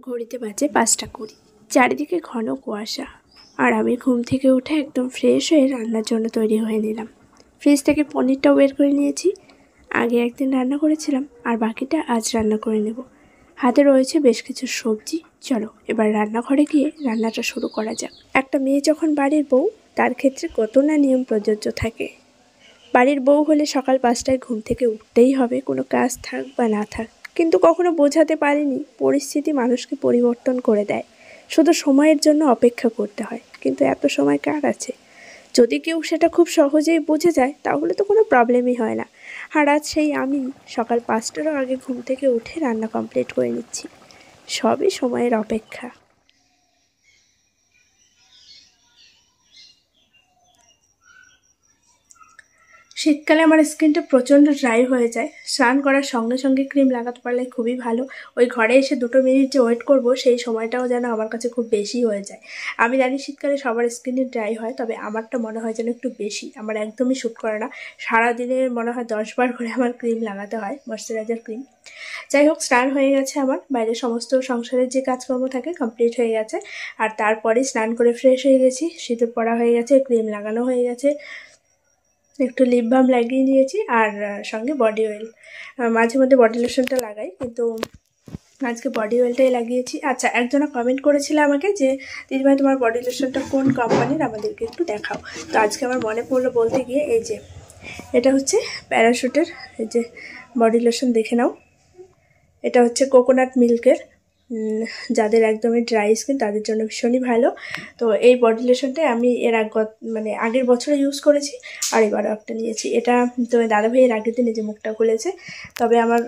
ঘড়িতে বাজে 5টা 20। চারিদিকে ঘন কুয়াশা, আর আমি ঘুম থেকে উঠে একদম ফ্রেশ হয়ে রান্নার জন্য তৈরি হয়ে নিলাম। ফ্রিজ থেকে পনিরটাও বের করে নিয়েছি। আগে একদিন রান্না করেছিলাম, আর বাকিটা আজ রান্না করে নেব। হাতে রয়েছে বেশ কিছু সবজি। চলো এবার রান্নাঘরে গিয়ে রান্নাটা শুরু করা যাক। একটা মেয়ে যখন বাড়ির বউ, তার ক্ষেত্রে কত না নিয়ম প্রযোজ্য থাকে। বাড়ির বউ হলে সকাল 5টায় ঘুম থেকে উঠতেই হবে, কোনো কাজ থাক বা না থাক। কিন্তু কখনো বোঝাতে পারিনি পরিস্থিতি মানুষকে পরিবর্তন করে দেয়। শুধু সময়ের জন্য অপেক্ষা করতে হয়, কিন্তু এত সময় কার আছে? যদি কেউ সেটা খুব সহজেই বুঝে যায় তাহলে তো কোনো প্রবলেমই হয় না। আর আজ সেই আমি সকাল 5টারও আগে ঘুম থেকে উঠে রান্না কমপ্লিট করে নিচ্ছি। সবই সময়ের অপেক্ষা। শীতকালে আমার স্কিনটা প্রচণ্ড ড্রাই হয়ে যায়। স্নান করার সঙ্গে সঙ্গে ক্রিম লাগাতে পারলে খুবই ভালো। ওই ঘরে এসে 2 মিনিট যে ওয়েট করব, সেই সময়টাও যেন আমার কাছে খুব বেশি হয়ে যায়। আমি জানি শীতকালে সবার স্কিনে ড্রাই হয়, তবে আমারটা মনে হয় যেন একটু বেশি। আমার একদমই শ্যুট করে না। সারাদিনে মনে হয় 10বার করে আমার ক্রিম লাগাতে হয়, ময়শ্চারাইজার ক্রিম। যাই হোক, স্নান হয়ে গেছে আমার। বাইরের সমস্ত সংসারের যে কাজকর্ম থাকে কমপ্লিট হয়ে গেছে। আর তারপরে স্নান করে ফ্রেশ হয়ে গেছি, সিঁদুর পরা হয়ে গেছে, ক্রিম লাগানো হয়ে গেছে, একটু লিপ বাম লাগিয়ে নিয়েছি, আর সঙ্গে বডি অয়েল। মাঝে মধ্যে বডি লোশনটা লাগাই, কিন্তু আজকে বডি অয়েলটাই লাগিয়েছি। আচ্ছা, একজনা কমেন্ট করেছিল আমাকে যে দিদিভাই তোমার বডি লোশনটা কোন কোম্পানির, আমাদেরকে একটু দেখাও। তো আজকে আমার মনে পড়লো বলতে গিয়ে, এই যে এটা হচ্ছে প্যারাশুটের এই যে বডি লোশন, দেখে নাও। এটা হচ্ছে কোকোনাট মিল্কের। যাদের একদমই ড্রাই স্কিন তাদের জন্য ভীষণই ভালো। তো এই বডি লোশনটাই আমি আগের বছরে ইউজ করেছি, আর এবারও একটা নিয়েছি। এটা তো দাদাভাই এর আগের দিন নিজে মুখটা খুলেছে, তবে আমার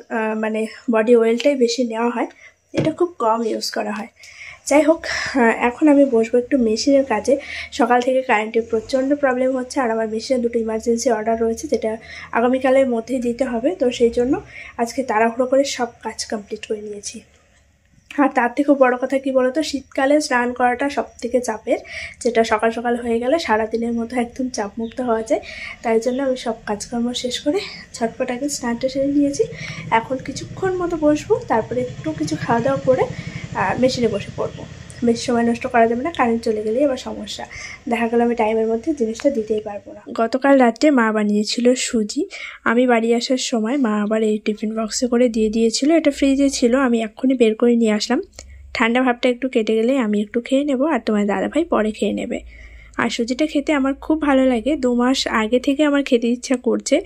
বডি অয়েলটাই বেশি নেওয়া হয়, এটা খুব কম ইউজ করা হয়। যাই হোক, এখন আমি বসবো একটু মেশিনের কাজে। সকাল থেকে কারেন্টের প্রচণ্ড প্রবলেম হচ্ছে, আর আমার মেশিনে 2টো ইমার্জেন্সি অর্ডার রয়েছে, যেটা আগামীকালের মধ্যেই দিতে হবে। তো সেই জন্য আজকে তাড়াহুড়ো করে সব কাজ কমপ্লিট করে নিয়েছি। আর তার থেকেও বড় কথা কি বলতো, শীতকালে স্নান করাটা সব থেকে চাপের, যেটা সকাল সকাল হয়ে গেলে সারাদিনের মতো একদম চাপমুক্ত হওয়া যায়। তাই জন্য আমি সব কাজকর্ম শেষ করে ঝটপট আগে স্নানটা সেরে নিয়েছি। এখন কিছুক্ষণ মতো বসবো, তারপরে একটু কিছু খাওয়া দাওয়া করে মেশিনে বসে পড়বো। বেশি সময় নষ্ট করা যাবে না, কারেন্ট চলে গেলেই আবার সমস্যা। দেখা গেল আমি টাইমের মধ্যে জিনিসটা দিতেই পারবো না। গতকাল রাত্রে মা বানিয়েছিল সুজি। আমি বাড়ি আসার সময় মা আবার এই টিফিন বক্সে করে দিয়ে দিয়েছিল। এটা ফ্রিজে ছিল, আমি এক্ষুনি বের করে নিয়ে আসলাম। ঠান্ডা ভাবটা একটু কেটে গেলে আমি একটু খেয়ে নেব, আর তোমার দাদাভাই পরে খেয়ে নেবে। আর সুজিটা খেতে আমার খুব ভালো লাগে। 2 মাস আগে থেকে আমার খেতে ইচ্ছা করছে,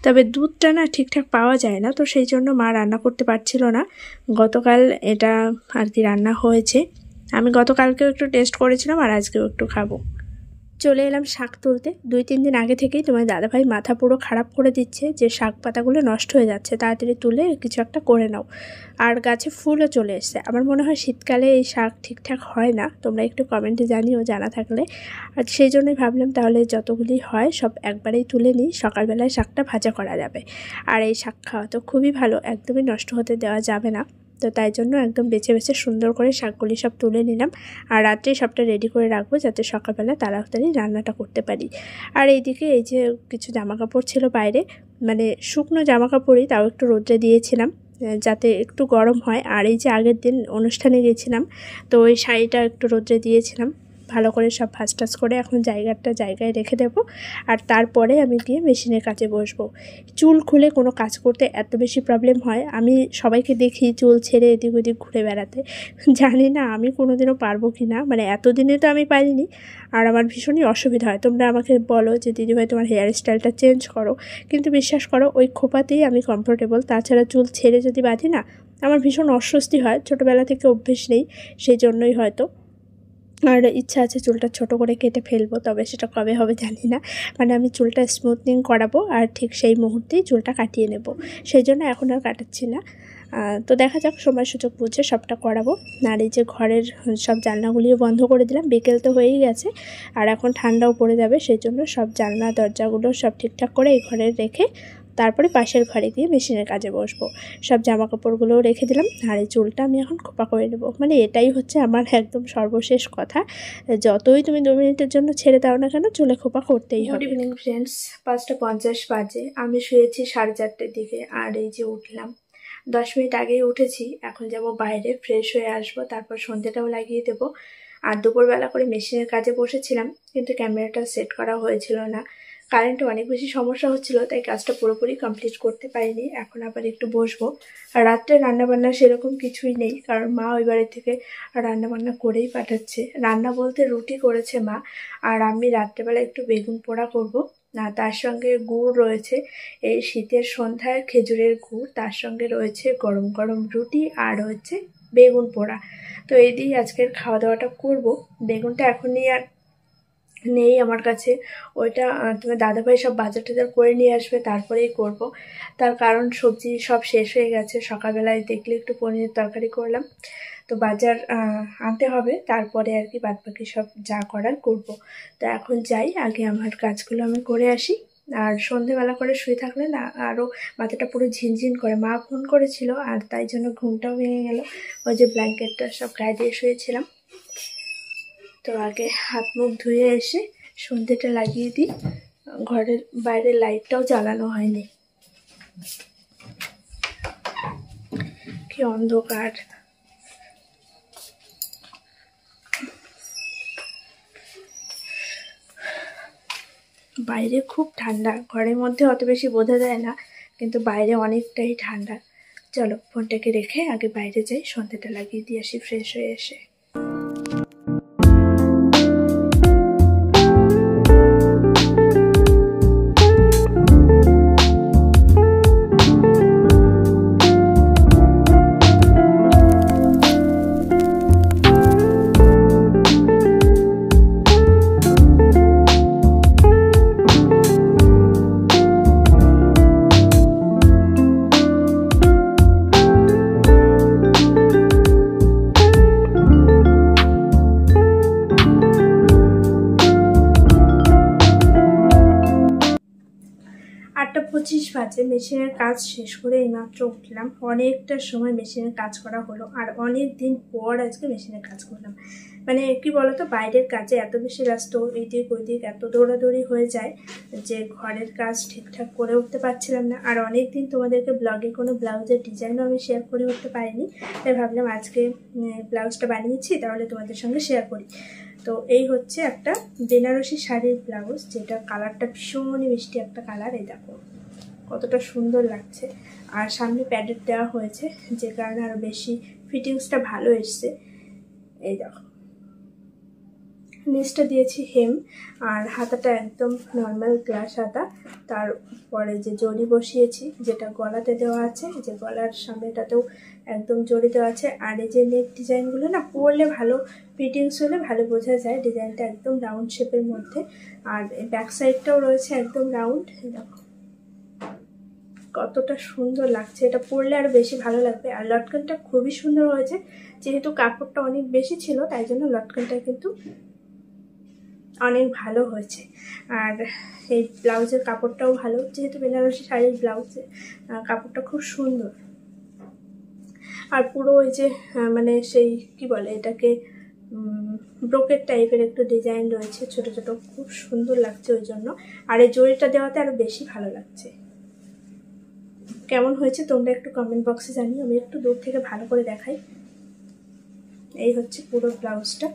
তবে দুধটা না ঠিকঠাক পাওয়া যায় না, তো সেই জন্য মা রান্না করতে পারছিল না। গতকাল এটা আর কি রান্না হয়েছে। আমি গতকালকেও একটু টেস্ট করেছিলাম, আর আজকেও একটু খাবো। চলে এলাম শাক তুলতে। 2-3 দিন আগে থেকেই তোমার দাদাভাই মাথা পুরো খারাপ করে দিচ্ছে যে শাক পাতাগুলো নষ্ট হয়ে যাচ্ছে, তাড়াতাড়ি তুলে কিছু একটা করে নাও। আর গাছে ফুলও চলে এসছে। আমার মনে হয় শীতকালে এই শাক ঠিকঠাক হয় না, তোমরা একটু কমেন্টে জানিও জানা থাকলে। আর সেই জন্যই ভাবলাম তাহলে যতগুলি হয় সব একবারেই তুলে নিই, সকালবেলায় শাকটা ভাজা করা যাবে। আর এই শাক খাওয়া তো খুবই ভালো, একদমই নষ্ট হতে দেওয়া যাবে না। তো তাই জন্য একদম বেছে বেছে সুন্দর করে শাকগুলি সব তুলে নিলাম, আর রাত্রে সবটা রেডি করে রাখবো, যাতে সকালবেলা তাড়াতাড়ি রান্নাটা করতে পারি। আর এইদিকে এই যে কিছু জামাকাপড় ছিল বাইরে, শুকনো জামাকাপড়ই, তাও একটু রোদ্রে দিয়েছিলাম যাতে একটু গরম হয়। আর এই যে আগের দিন অনুষ্ঠানে গেছিলাম, তো ওই শাড়িটা একটু রোদ্রে দিয়েছিলাম। ভালো করে সব ভাঁজ টাজ করে এখন জায়গায় রেখে দেবো, আর তারপরে আমি গিয়ে মেশিনের কাজে বসবো। চুল খুলে কোনো কাজ করতে এত বেশি প্রবলেম হয়। আমি সবাইকে দেখি চুল ছেড়ে এদিক ওদিক ঘুরে বেড়াতে, জানি না আমি কোনোদিনও পারবো কি না। এতদিনে তো আমি পারিনি, আর আমার ভীষণই অসুবিধা হয়। তোমরা আমাকে বলো যে দিদিভাই তোমার হেয়ার স্টাইলটা চেঞ্জ করো, কিন্তু বিশ্বাস করো ওই খোপাতেই আমি কমফোর্টেবল। তাছাড়া চুল ছেড়ে যদি বাঁধি না, আমার ভীষণ অস্বস্তি হয়। ছোটোবেলা থেকে অভ্যেস নেই, সেই জন্যই হয়তো। আর ইচ্ছা আছে চুলটা ছোট করে কেটে ফেলবো, তবে সেটা কবে হবে জানি না। আমি চুলটা স্মুথনিং করাবো, আর ঠিক সেই মুহূর্তেই চুলটা কাটিয়ে নেব, সেই জন্য এখন আর কাটাচ্ছি না। তো দেখা যাক, সময় সুযোগ বুঝে সবটা করাবো। আর এই যে ঘরের সব জানলাগুলিও বন্ধ করে দিলাম, বিকেল তো হয়েই গেছে, আর এখন ঠান্ডাও পড়ে যাবে, সেই জন্য সব জানলা দরজাগুলো সব ঠিকঠাক করে এই ঘরে রেখে তারপরে পাশের ঘরে গিয়ে মেশিনের কাজে বসবো। সব জামা কাপড়গুলোও রেখে দিলাম, আর এই চুলটা আমি এখন খোপা করে নেবো। এটাই হচ্ছে আমার একদম সর্বশেষ কথা, যতই তুমি 2 মিনিটের জন্য ছেড়ে দাও না কেন, চুলে খোপা করতেই হবে। গুড ইভিনিং ফ্রেন্ডস, 5টা 50 বাজে। আমি শুয়েছি 4:30টার দিকে, আর এই যে উঠলাম। 10 মিনিট আগেই উঠেছি, এখন যাব বাইরে, ফ্রেশ হয়ে আসবো, তারপর সন্ধ্যেটাও লাগিয়ে দেবো। আর দুপুরবেলা করে মেশিনের কাজে বসেছিলাম, কিন্তু ক্যামেরাটা সেট করা হয়েছিল না, কারেন্টে অনেক বেশি সমস্যা হচ্ছিল, তাই কাজটা পুরোপুরি কমপ্লিট করতে পারিনি। এখন আবার একটু বসবো। আর রাত্রে রান্নাবান্না সেরকম কিছুই নেই, কারণ মা ওই বাড়ি থেকে রান্নাবান্না করেই পাঠাচ্ছে। রান্না বলতে রুটি করেছে মা, আর আমি রাত্রেবেলা একটু বেগুন পোড়া করবো। আর তার সঙ্গে গুড় রয়েছে, এই শীতের সন্ধ্যায় খেজুরের গুড়, তার সঙ্গে রয়েছে গরম গরম রুটি, আর হচ্ছে বেগুন পোড়া। তো এই দিয়েই আজকের খাওয়া দাওয়াটা করব। বেগুনটা এখনই আর নেই আমার কাছে, ওইটা তোমার দাদাভাই সব বাজার টাজার করে নিয়ে আসবে, তারপরেই করব। তার কারণ সবজি সব শেষ হয়ে গেছে, সকালবেলায় দেখলে একটু পনিরের তরকারি করলাম, তো বাজার আনতে হবে, তারপরে আর কি বাদবাকি সব যা করার করব। তো এখন যাই, আগে আমার কাজগুলো আমি করে আসি। আর সন্ধেবেলা করে শুয়ে থাকলে না আরও মাথাটা পুরো ঝিনঝিন করে। মা ফোন করেছিল, আর তাই জন্য ঘুমটাও ভেঙে গেল। ওই যে ব্ল্যাঙ্কেটটা সব গায়ে দিয়ে শুয়েছিলাম। তো আগে হাত মুখ ধুয়ে এসে সন্ধ্যেটা লাগিয়ে দিই। ঘরের বাইরের লাইটটাও জ্বালানো হয়নি, কি অন্ধকার। বাইরে খুব ঠান্ডা, ঘরের মধ্যে অত বেশি বোঝা যায় না, কিন্তু বাইরে অনেকটাই ঠান্ডা। চলো ফোনটাকে রেখে আগে বাইরে যাই, সন্ধ্যেটা লাগিয়ে দিয়ে আসি ফ্রেশ হয়ে এসে। আটটা 25 বাজে, মেশিনের কাজ শেষ করে এইমাত্র উঠলাম। অনেকটা সময় মেশিনের কাজ করা হলো, আর অনেক দিন পর আজকে মেশিনের কাজ করলাম। মানে কি বলতো, বাইরের কাজে এত বেশি ব্যস্ত, এইদিক ওইদিক এত দৌড়াদৌড়ি হয়ে যায় যে ঘরের কাজ ঠিকঠাক করে উঠতে পারছিলাম না। আর অনেক দিন তোমাদেরকে ব্লগে কোনো ব্লাউজের ডিজাইনও আমি শেয়ার করে উঠতে পারিনি, তাই ভাবলাম আজকে ব্লাউজটা বানিয়েছি, তাহলে তোমাদের সঙ্গে শেয়ার করি। তো এই হচ্ছে একটা বেনারসি শাড়ির ব্লাউজ, যেটা কালারটা ভীষণই মিষ্টি একটা কালার। এই দেখো কতটা সুন্দর লাগছে। আর সামনে প্যাডেড দেওয়া হয়েছে, যে কারণে আরও বেশি ফিটিংসটা ভালো এসছে। এই দেখো নিচটা দিয়েছি হেম, আর হাতাটা একদম নর্মাল গ্লাস হাতা। তারপরে যে জড়ি বসিয়েছি, যেটা গলাতে দেওয়া আছে, যে গলার সামনেটাতেও একদম জড়ি দেওয়া আছে। আর এই যে নেক ডিজাইনগুলো না পরলে ভালো ফিটিংস হলে ভালো বোঝা যায়, ডিজাইনটা একদম রাউন্ড শেপের মধ্যে। আর ব্যাক সাইডটাও রয়েছে একদম রাউন্ড। দেখো কতটা সুন্দর লাগছে, এটা পরলে আরও বেশি ভালো লাগবে। আর লটকনটা খুবই সুন্দর হয়েছে, যেহেতু কাপড়টা অনেক বেশি ছিল, তাই জন্য লটকনটা কিন্তু অনেক ভালো হয়েছে। আর এই ব্লাউজের কাপড়টাও ভালো, যেহেতু বেনারসি শাড়ির ব্লাউজের কাপড়টা খুব সুন্দর। আর পুরো ওই যে মানে সেই কি বলে এটাকে, ব্রোকেট টাইপের একটু ডিজাইন রয়েছে ছোট ছোট, খুব সুন্দর লাগছে ওই জন্য। আর এই জড়িটা দেওয়াতে আরও বেশি ভালো লাগছে। কেমন হয়েছে তোমরা একটু কমেন্ট বক্সে জানিও, আমি একটু দূর থেকে ভালো করে দেখাই। এই হচ্ছে পুরো ব্লাউজটা।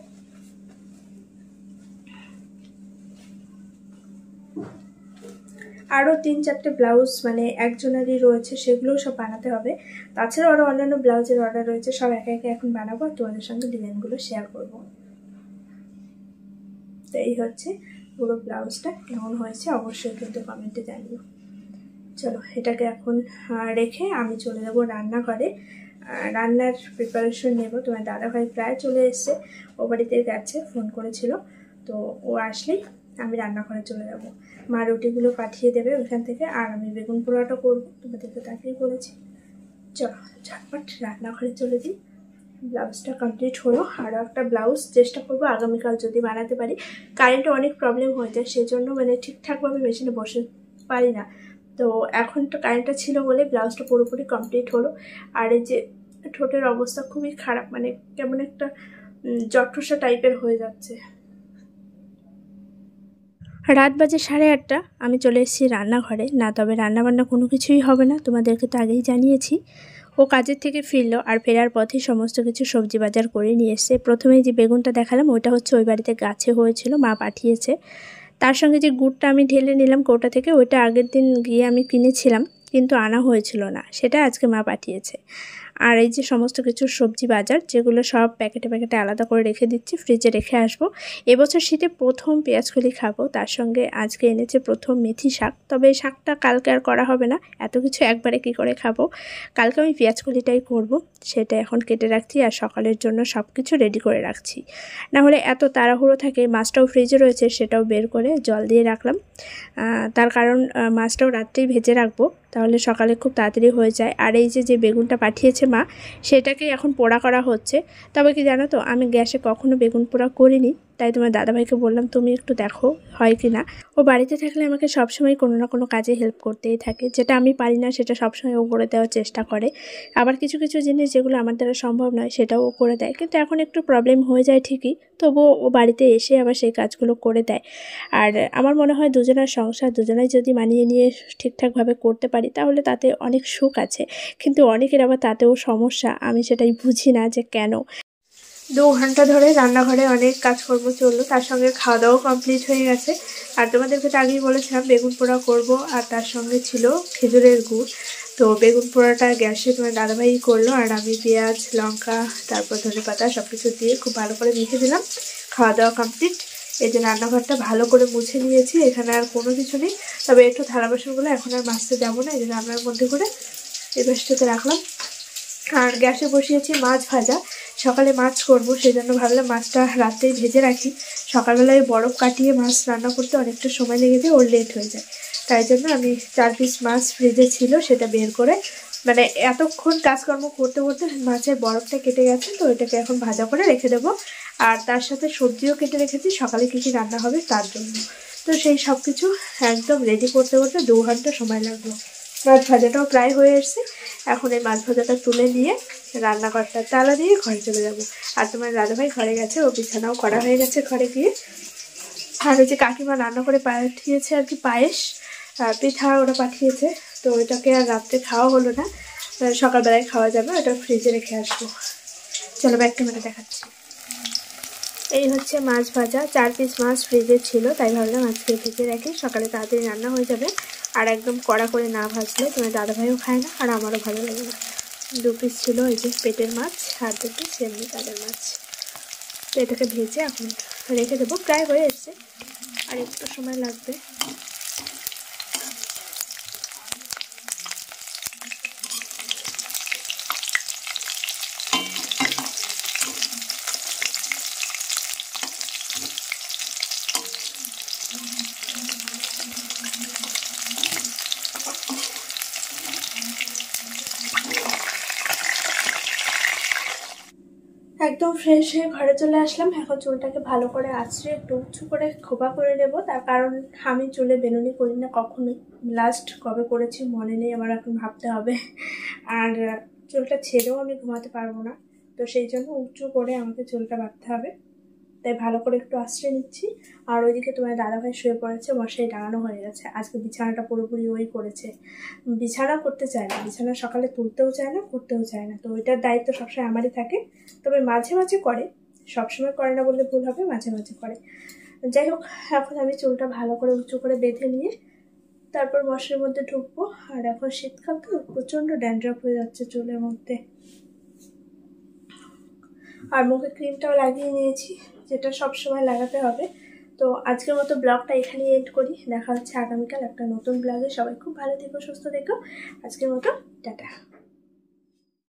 আরও 3-4টে ব্লাউজ মানে একজনেরই রয়েছে, সেগুলোও সব বানাতে হবে। তাছাড়াও আরও অন্যান্য ব্লাউজের অর্ডার রয়েছে, সব একে একে এখন বানাবো, আর তোমাদের সঙ্গে ডিজাইনগুলো শেয়ার করব। তো এই হচ্ছে পুরো ব্লাউজটা, কেমন হয়েছে অবশ্যই কিন্তু কমেন্টে জানিও। চলো এটাকে এখন রেখে আমি চলে যাবো রান্নাঘরে, রান্নার প্রিপারেশন নেব। তোমার দাদাভাই প্রায় চলে এসছে, ও বাড়িতে গেছে, ফোন করেছিল, তো ও আসলেই আমি রান্নাঘরে চলে যাব। মা রুটিগুলো পাঠিয়ে দেবে ওইখান থেকে, আর আমি বেগুন পোড়াটা করবো, তোমাদেরকে তাকেই বলেছি। চলো ঝটপট রান্নাঘরে চলে দিই। ব্লাউজটা কমপ্লিট হলো, আরও একটা ব্লাউজ চেষ্টা করবো আগামীকাল যদি বানাতে পারি। কারেন্টে অনেক প্রবলেম হয়ে যায়, সেই জন্য মানে ঠিকঠাকভাবে মেশিনে বসে পারি না। তো এখন তো কারেন্টটা ছিল বলে ব্লাউজটা পুরোপুরি কমপ্লিট হলো। আর এই যে ঠোঁটের অবস্থা খুবই খারাপ, মানে কেমন একটা জঠোসা টাইপের হয়ে যাচ্ছে। রাত বাজে 8:30, আমি চলে এসেছি রান্নাঘরে। না তবে রান্নাবান্না কোনো কিছুই হবে না, তোমাদেরকে তো আগেই জানিয়েছি। ও কাজের থেকে ফিরলো আর ফেরার পথে সমস্ত কিছু সবজি বাজার করে নিয়ে এসছে। প্রথমেই যে বেগুনটা দেখালাম ওইটা হচ্ছে ওই বাড়িতে গাছে হয়েছিল, মা পাঠিয়েছে। তার সঙ্গে যে গুড়টা আমি ঢেলে নিলাম কৌটা থেকে, ওইটা আগের দিন গিয়ে আমি কিনেছিলাম কিন্তু আনা হয়েছিল না, সেটা আজকে মা পাঠিয়েছে। আর এই যে সমস্ত কিছু সবজি বাজার, যেগুলো সব প্যাকেটে প্যাকেটে আলাদা করে রেখে দিচ্ছি, ফ্রিজে রেখে আসবো। এবছর শীতে প্রথম পেঁয়াজকলি খাবো, তার সঙ্গে আজকে এনেছে প্রথম মেথি শাক। তবে এই শাকটা কালকে আর করা হবে না, এত কিছু একবারে কি করে খাবো। কালকে আমি পেঁয়াজকলিটাই করব, সেটা এখন কেটে রাখছি আর সকালের জন্য সব কিছু রেডি করে রাখছি। না হলে এত তাড়াহুড়ো থাকে। মাছটাও ফ্রিজে রয়েছে, সেটাও বের করে জল দিয়ে রাখলাম। তার কারণ মাছটাও রাত্রেই ভেজে রাখবো, তাহলে সকালে খুব তাড়াতাড়ি হয়ে যায়। আর এই যে বেগুনটা পাঠিয়েছে মা, সেটাকেই এখন পোড়া করা হচ্ছে। তবে কি জানো তো, আমি গ্যাসে কখনো বেগুন পোড়া করিনি, তাই তোমার দাদাভাইকে বললাম তুমি একটু দেখো হয় কি না। ও বাড়িতে থাকলে আমাকে সবসময় কোনো না কোনো কাজে হেল্প করতেই থাকে, যেটা আমি পারি না সেটা সবসময় ও করে দেওয়ার চেষ্টা করে। আবার কিছু কিছু জিনিস যেগুলো আমার দ্বারা সম্ভব নয় সেটাও ও করে দেয়, কিন্তু এখন একটু প্রবলেম হয়ে যায় ঠিকই, তবুও ও বাড়িতে এসে আবার সেই কাজগুলো করে দেয়। আর আমার মনে হয় দুজনের সংসার দুজনেই যদি মানিয়ে নিয়ে ঠিকঠাকভাবে করতে পারি তাহলে তাতে অনেক সুখ আছে। কিন্তু অনেকের আবার তাতেও সমস্যা, আমি সেটাই বুঝি না যে কেন। 2 ঘন্টা ধরে রান্নাঘরে অনেক কাজকর্ম চললো, তার সঙ্গে খাওয়া দাওয়াও কমপ্লিট হয়ে গেছে। আর তোমাদেরকে তো আগেই বলেছিলাম বেগুন পোড়া করব, আর তার সঙ্গে ছিল খেজুরের গুড়। তো বেগুন পোড়াটা গ্যাসে তোমার দাদাভাই করলো, আর আমি পেঁয়াজ লঙ্কা তারপর ধনেপাতা সব কিছু দিয়ে খুব ভালো করে মেখে দিলাম। খাওয়া দাওয়া কমপ্লিট। এই যে রান্নাঘরটা ভালো করে মুছে নিয়েছি, এখানে আর কোনো কিছু নেই। তবে একটু থালা বাসনগুলো এখন আর মাজতে যাবো না, এই যে রান্নার মধ্যে করে এই বাসটাতে রাখলাম। আর গ্যাসে বসিয়েছি মাছ ভাজা, সকালে মাছ করব, সেই জন্য ভাবলাম মাছটা রাতেই ভেজে রাখি। সকালবেলায় বরফ কাটিয়ে মাছ রান্না করতে অনেকটা সময় লেগে যায়, ওর লেট হয়ে যায়। তাই জন্য আমি 4 পিস মাছ ফ্রিজে ছিল সেটা বের করে, মানে এতক্ষণ কাজকর্ম করতে করতে মাছের বরফটা কেটে গেছে, তো এটাকে এখন ভাজা করে রেখে দেবো। আর তার সাথে সবজিও কেটে রেখেছি সকালে কী কী রান্না হবে তার জন্য। তো সেই সব কিছু একদম রেডি করতে করতে 2 ঘন্টা সময় লাগলো। মাছ ভাজাটাও প্রায় হয়ে এসছে। এখন এই মাছ ভাজাটা তুলে নিয়ে রান্নাঘরটা তালা দিয়ে ঘরে চলে যাব। আর তোমার দাদাভাই ঘরে গেছে, ও বিছানাও করা হয়ে গেছে ঘরে গিয়ে। আর ওই যে কাকিমা রান্না করে পাঠিয়েছে আর কি, পায়েস পিঠা ওরা পাঠিয়েছে, তো ওইটাকে আর রাত্রে খাওয়া হলো না, সকালবেলায় খাওয়া যাবে, ওটা ফ্রিজে রেখে আসবো। চলো ব্যাক ক্যামেরা দেখাচ্ছি। এই হচ্ছে মাছ ভাজা, 4 পিস মাছ ফ্রিজে ছিল, তাই ভাবলাম আজকে ভেজে রাখি, সকালে তাড়াতাড়ি রান্না হয়ে যাবে। আর একদম কড়া করে না ভাজলে তোমার দাদাভাইও খায় না আর আমারও ভালো লাগে না। 2 পিস ছিল এই যে পেটের মাছ, আর 2 পিস এমনি তাদের মাছ। তো এটাকে ভেজে এখন রেখে দেবো, প্রায় হয়ে এসছে, আর একটু সময় লাগবে। একদম ফ্রেশ হয়ে ঘরে চলে আসলাম। এখন চুলটাকে ভালো করে আঁচড়ে একটু উঁচু করে খোপা করে নেবো, তার কারণ আমি চুলে বেনুনি করি না কখনোই, লাস্ট কবে করেছি মনে নেই, আমার এখন ভাবতে হবে। আর চুলটা ছেড়েও আমি ঘুমাতে পারবো না, তো সেই জন্য উঁচু করে আমাকে চুলটা বাঁধতে হবে, তাই ভালো করে একটু আঁচড়ে নিচ্ছি। আর ওইদিকে তোমার দাদাভাই শুয়ে পড়েছে, মশারি টাঙানো হয়ে গেছে, আজকে বিছানাটা পুরোপুরি ওই করেছে। বিছানা করতে চায় না, বিছানা সকালে তুলতেও চায় না, করতেও চায় না, তো ওইটার দায়িত্ব সবসময় আমারই থাকে। তবে মাঝে মাঝে করে, সবসময় করে না বললে ভুল হবে, মাঝে মাঝে করে। যাই হোক, এখন আমি চুলটা ভালো করে উঁচু করে বেঁধে নিয়ে তারপর মশারির মধ্যে ঢুকবো। আর এখন শীতকাল তো প্রচণ্ড ড্যান্ড্রাফ হয়ে যাচ্ছে চুলের মধ্যে। আর মুখে ক্রিমটাও লাগিয়ে নিয়েছি, যেটা সবসময় লাগাতে হবে। তো আজকের মতো ব্লগটা এখানেই এন্ড করি, দেখা হচ্ছে আগামীকাল একটা নতুন ব্লগে। সবাই খুব ভালো থেকো, সুস্থ থেকো। আজকের মতো টাটা।